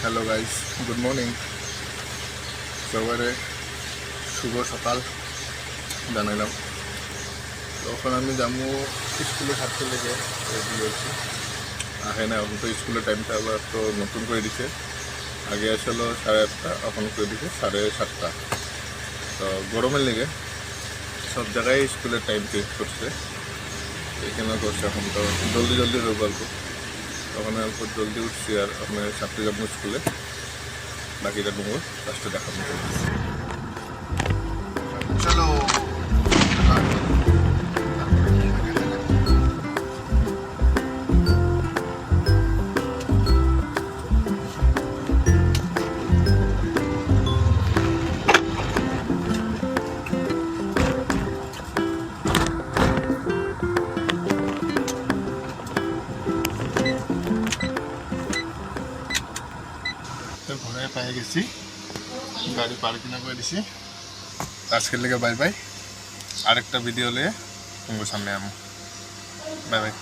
Hello guys, good morning. সবারে শুভ সকাল জানাইলাম। তখন আমি যাবো স্কুলে ছাড়তে লেগে রেডি হয়েছি। আহে না, এখন তো স্কুলের টাইমটা আবার তো নতুন করে দিছে। আগে আসলে 8:30, এখন করে দিছে 7:30। তো গরমের লেগে সব জায়গায় স্কুলের টাইম চেঞ্জ করছে, এখানে করছে। এখন তো জলদি জলদি হয়ে গল্প, তখন অল্প জলদি উঠছি আর আপনার ছাত্রী যাবো স্কুলে। বাকিটা ডুমুর লাস্টে দেখাবো। চলো ঘরে পেয়ে গেছি, গাড়ি পার্কিং করে দিছি। আজকের লেগে বাই বাই। আরেকটা ভিডিও নিয়ে তোমার সামনে আমি বাই বাই।